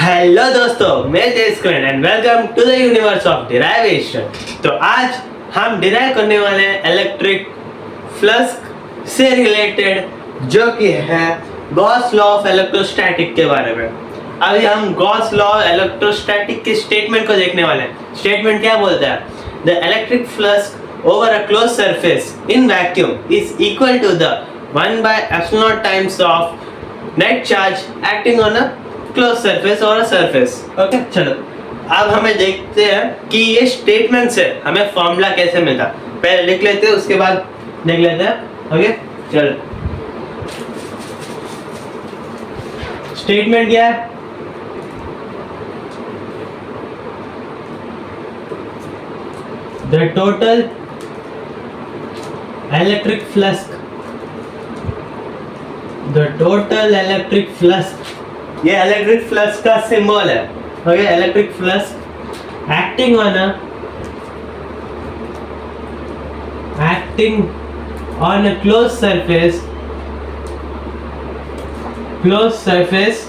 Hello दोस्तों, मैं Jayaskaran and welcome to the universe of derivation. तो आज हम डिराइव करने वाले हैं इलेक्ट्रिक फ्लक्स से रिलेटेड, जो कि है गॉस लॉ ऑफ इलेक्ट्रोस्टैटिक के बारे में। अभी हम गॉस लॉ इलेक्ट्रोस्टैटिक के स्टेटमेंट को देखने वाले हैं। स्टेटमेंट क्या बोलता है? The electric flux over a closed surface in vacuum is equal to the 1 by epsilon naught times of net charge acting on a closed surface or a surface. Okay, चलो अब हमें देखते हैं कि ये स्टेटमेंट से हमें फॉर्मूला कैसे मिलता। पहले लिख लेते हैं, उसके बाद देख लेते हैं। ओके, चलो स्टेटमेंट क्या है? The total electric flux, the total electric flux, ये electric flux का सिंबल है। Okay, electric flux acting on a closed surface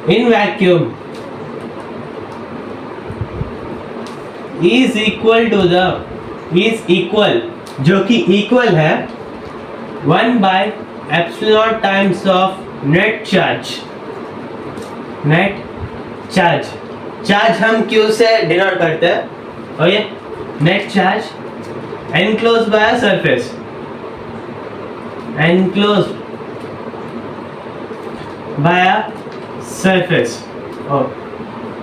in vacuum is equal, जो कि इक्वल है 1 by epsilon times of net charge। Charge हम Q से denote करते हैं। Okay, net charge enclosed by a surface,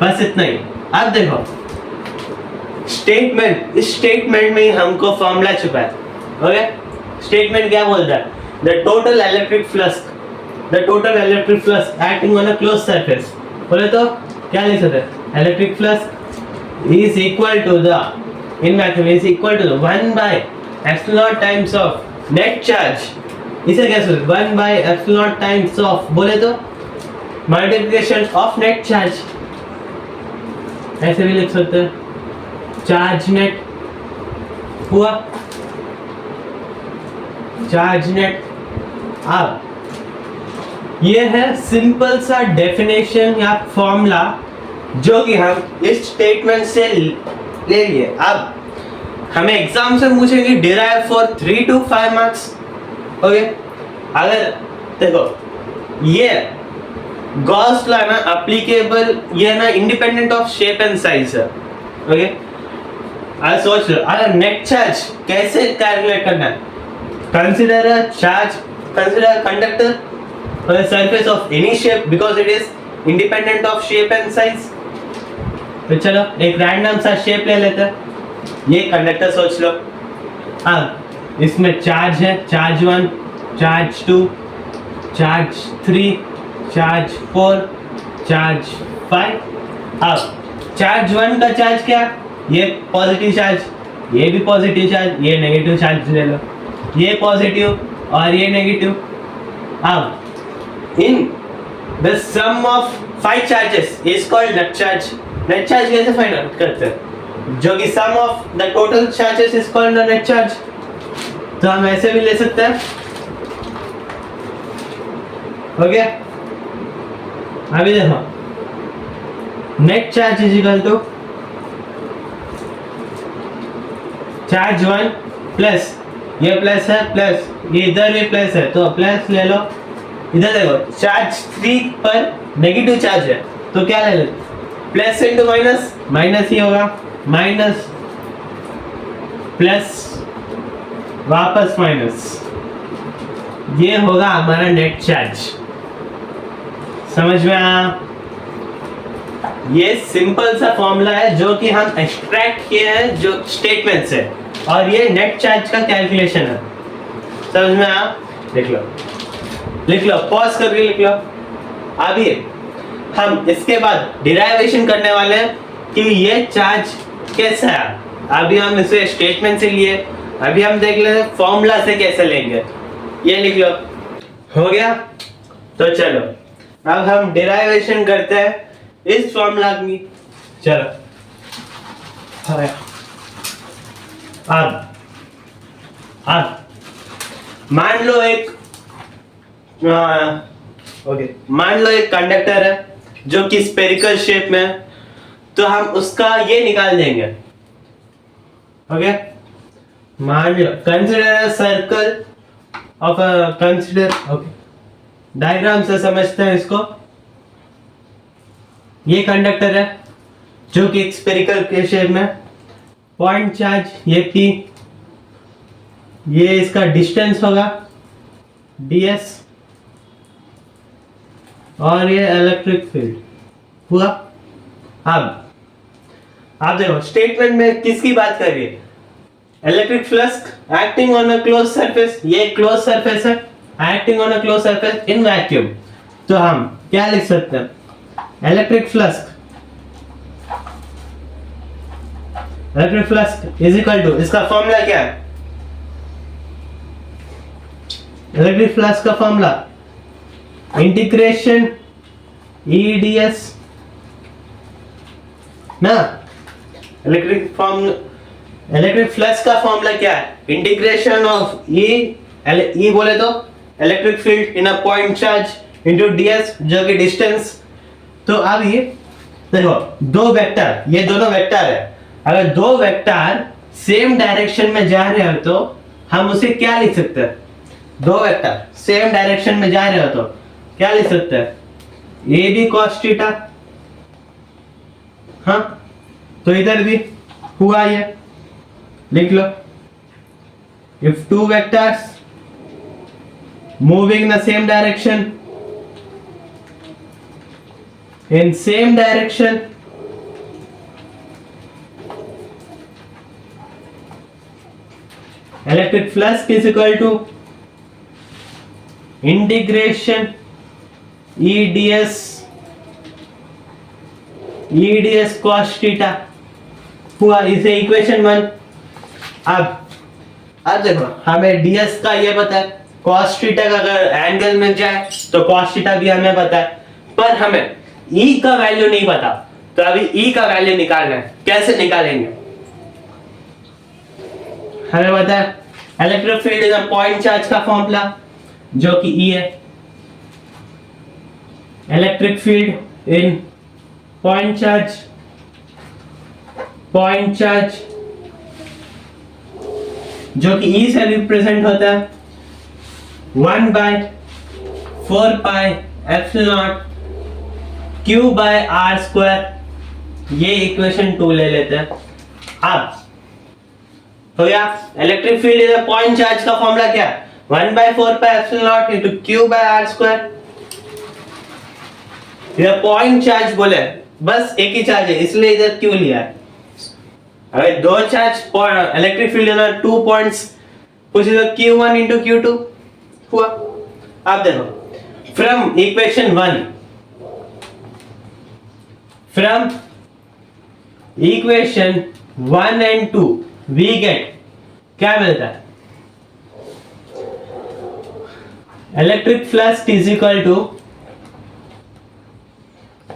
बस इतना ही। अब देखो स्टेटमेंट, इस स्टेटमेंट में हमको फॉर्मूला छुपा है। ओके, स्टेटमेंट क्या बोलता है? The total electric flux acting on a close surface. बोले तो क्या लिख सकते हैं? Electric flux is equal to the in vacuum is equal to the 1 by epsilon times of net charge. इसे क्या सकते? 1 by epsilon टाइम्स ऑफ, बोले तो मल्टीप्लिकेशन ऑफ नेट चार्ज। ऐसे भी लिख सकते हैं, चार्ज नेट हुआ, चार्ज नेट। अब ये है सिंपल सा डेफिनेशन या फॉर्मूला जो कि हम इस स्टेटमेंट से ले लिए। अब हमें एग्जाम से पूछेंगे derive for 3 to 5 marks. Okay, अगर देखो ये गॉस लॉ ना एप्लीकेबल, ये ना independent of shape and size है। ओके, आज सोच लो, अगर नेट चार्ज कैसे कैलकुलेट करना है? Consider conductor on the surface of any shape because it is independent of shape and size। तो चलो एक रैंडम सा शेप ले लेते हैं। ये कंडक्टर सोच लो। अब इसमें चार्ज है, charge 1, charge 2, charge 3, charge 4, charge 5। अब चार्ज 1 का चार्ज क्या? ये पॉजिटिव चार्ज, ये भी पॉजिटिव चार्ज, ये नेगेटिव चार्ज ले लो, ये पॉजिटिव और ये नेगेटिव। अब in the sum of 5 charges is called net charge. Net charge कैसे फाइंड आउट करते हैं? जो कि sum of the total charges is called net charge. तो हम ऐसे भी ले सकते हैं। हो गया? अभी देखो, net charge is equal to charge 1 plus, ये प्लस है, प्लस ये इधर भी प्लस है तो प्लस ले लो। इधर देखो चार्ज 3 पर नेगेटिव चार्ज है तो क्या ले लो? प्लस इंटू माइनस, माइनस ही होगा, माइनस प्लस वापस माइनस, ये होगा हमारा नेट चार्ज। समझ में आया? ये सिंपल सा फॉर्मूला है जो कि हम एक्सट्रैक्ट किए हैं जो स्टेटमेंट से, और ये नेट चार्ज का कैलकुलेशन है। समझ में आया? लिख लो, पॉज करके लिख लो। अभी हम इसके बाद डिराइवेशन करने वाले हैं कि ये चार्ज कैसा है। अभी हम इसे स्टेटमेंट से लिए, अभी हम देख लेते हैं फॉर्मूला से कैसे लेंगे। ये लिख लो। हो गया? तो चलो अब हम डिराइवेशन करते हैं इस फॉर्मूला की। चलो अब मान लो एक ओके, मान लो एक कंडक्टर है जो कि स्पेरिकल शेप में है, तो हम उसका ये निकाल देंगे। ओके, मान लो consider a circle of a consider, okay, diagram से समझते हैं इसको। ये कंडक्टर है जो कि स्पेरिकल के शेप में, पॉइंट चार्ज ये P, ये इसका डिस्टेंस होगा ds, और ये इलेक्ट्रिक फील्ड हुआ। अब आप देखो स्टेटमेंट में किसकी बात कर रही है? Electric flux acting on a close surface, ये क्लोज सरफेस है, acting on a close surface in vacuum. तो हम क्या लिख सकते हैं? Electric flux is equal to, इसका फॉर्मूला क्या है? इलेक्ट्रिक फ्लक्स का फॉर्मूला इंटीग्रेशन EDS ना। इलेक्ट्रिक फ्लक्स का फॉर्मूला क्या है? इंटीग्रेशन ऑफ E बोले तो electric field in a point charge into ds, जो कि डिस्टेंस। तो अब ये देखो दो वेक्टर, ये दोनों वेक्टर है। अगर दो वेक्टर सेम डायरेक्शन में जा रहे हो तो हम उसे क्या लिख सकते हैं? दो वेक्टर सेम डायरेक्शन में जा रहे हो तो क्या लिख सकते हैं? AB cos theta. हाँ, तो इधर भी हुआ, ये लिख लो। If two vectors moving in the same direction, in same direction, electric flux is equal to integration EDS cos theta हुआ। इसे इक्वेशन 1। अब देखो हमें ds का ये पता है, cos थीटा का अगर एंगल मिल जाए तो cos थीटा भी हमें पता है, पर हमें E का वैल्यू नहीं पता। तो अभी E का वैल्यू निकालना है, कैसे निकालेंगे? हमें पता है electric field is a point charge का फॉर्मूला जो कि E है। इलेक्ट्रिक फील्ड इन पॉइंट चार्ज जो कि E से रिप्रेजेंट होता है 1/4πε0 Q/r²। ये इक्वेशन 2 ले लेते हैं। अब हो गया electric field is a point charge का फॉर्मूला क्या है? 1/4πε0 into Q/r²। ये पॉइंट चार्ज बोले, बस एक ही चार्ज है इसलिए इधर क्यों लिया है। अगर दो चार्ज इलेक्ट्रिक फील्ड है 2 पॉइंट्स, कुछ इधर Q1 into Q2 हुआ। आप देखो from equation 1, from equation 1 and 2 we get क्या मिलता है? Electric flux is equal to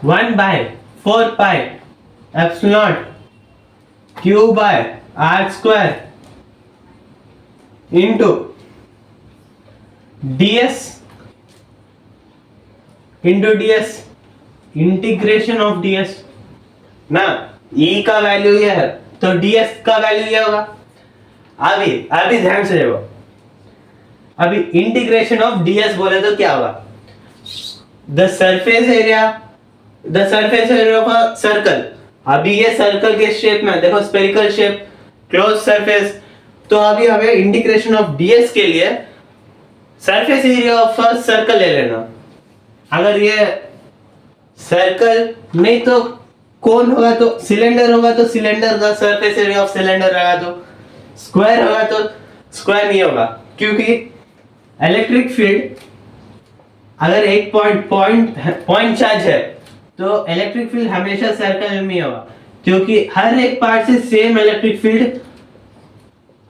1/4πε0 Q/r² into ds integration of ds ना। E का वैल्यू ये है तो ds का वैल्यू ये होगा। अभी ध्यान से देखो, अभी इंटीग्रेशन ऑफ ds बोले तो क्या होगा? The surface area of a circle. अभी ये सर्कल के शेप में देखो, स्फेरिकल शेप, क्लोज सरफेस। तो अभी हमें इंटीग्रेशन ऑफ ds के लिए surface area of a circle ले लेना। अगर ये सर्कल नहीं तो कोन होगा, तो सिलेंडर होगा तो सिलेंडर का सरफेस एरिया ऑफ सिलेंडर रहेगा, तो स्क्वायर होगा तो स्क्वायर नहीं होगा, क्योंकि इलेक्ट्रिक फील्ड अगर एक पॉइंट चार्ज है तो इलेक्ट्रिक फील्ड हमेशा सर्कल में ही होगा, क्योंकि हर एक पार्ट से सेम इलेक्ट्रिक फील्ड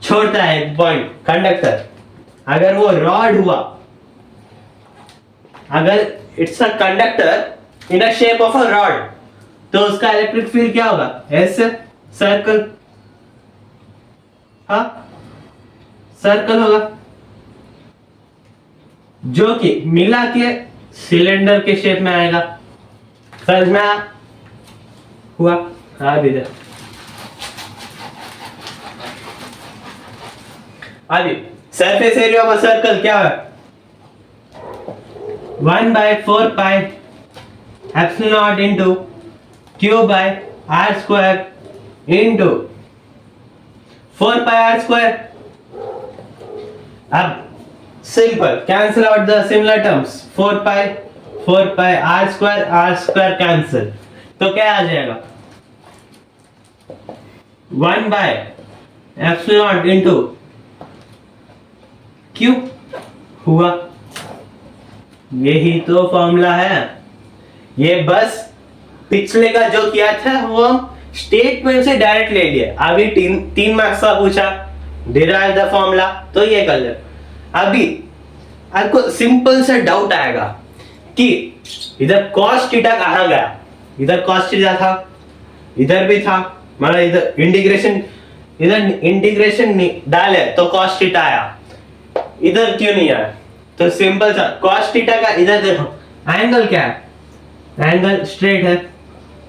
छोड़ता है पॉइंट कंडक्टर। अगर वो रॉड हुआ, अगर it's a conductor in a shape of a rod, तो उसका इलेक्ट्रिक फील्ड क्या होगा? ऐसे सर्कल, हाँ सर्कल होगा, जो कि मिला के सिलेंडर के शेप में आएगा। समझ में आया? हुआ? हाँ दीजिए। अभी surface area of a circle क्या है? 1/4 pi epsilon naught into q by r square into 4 pi r square. अब simple cancel out the similar terms. 4 pi r square cancel. तो क्या आ जाएगा? 1 by epsilon naught into q हुआ। यही तो formula है। ये बस पिछले का जो किया था वो हम स्टेटमेंट से डायरेक्ट ले लिए। अभी तीन मार्क्स का पूछा, डिराइव द फॉर्मूला, तो ये कर ले। अभी आपको सिंपल सा डाउट आएगा कि इधर cos थीटा कहाँ गया? इधर cos थीटा था, इधर भी था, मतलब इधर इंटीग्रेशन डाले तो cos थीटा आया, इधर क्यों नहीं आया? तो सिंपल सा cos थीटा का इधर देखो, एंगल क्या है? एंगल स्ट्रेट है,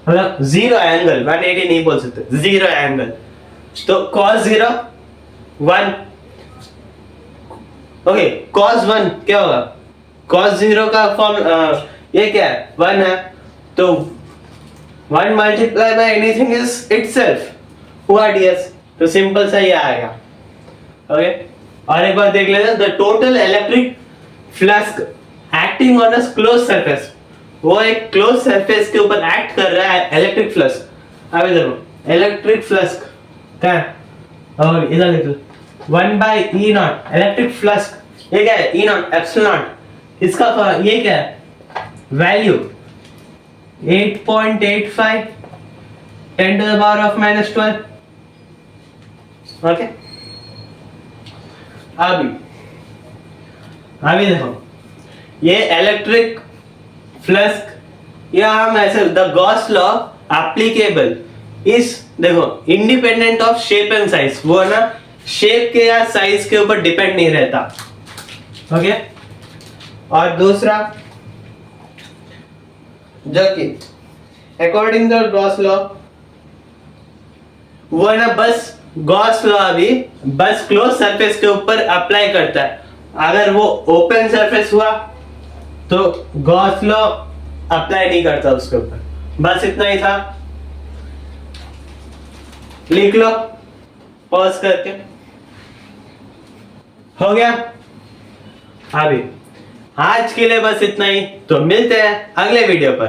मतलब जीरो एंगल, 180 नहीं बोल सकते, जीरो एंगल। तो cos 0 1, ओके, cos 1 क्या होगा? cos 0 का फॉर्म ये क्या है? 1 है, तो 1 multiply by anything is itself हुआ ds। तो सिंपल सा ये आएगा। ओके, और एक बार देख लेते हैं, the total electric flux acting on a close surface. वो एक क्लोज सरफेस के ऊपर एक्ट कर रहा है इलेक्ट्रिक फ्लक्स। अब इधर इलेक्ट्रिक फ्लक्स क्या है? और इधर लिख लो 1 by E not electric flux. ये क्या है? E not epsilon not. इसका ये क्या है? Value 8.85 10 to the power of -12। Okay, अभी देखो, ये इलेक्ट्रिक फ्लक्स या हम ऐसे द गॉस लॉ एप्लीकेबल इस देखो independent of shape and size. वो ना शेप के या साइज के ऊपर डिपेंड नहीं रहता। ओके, और दूसरा जो कि अकॉर्डिंग टू गॉस लॉ, वो ना बस गॉस लॉ अभी बस क्लोज सरफेस के ऊपर अप्लाई करता है। अगर वो ओपन सरफेस हुआ तो गॉस लॉ अप्लाई नहीं करता उसके ऊपर। बस इतना ही था, लिख लो पॉज करके। हो गया? अभी आज के लिए बस इतना ही, तो मिलते हैं अगले वीडियो पर।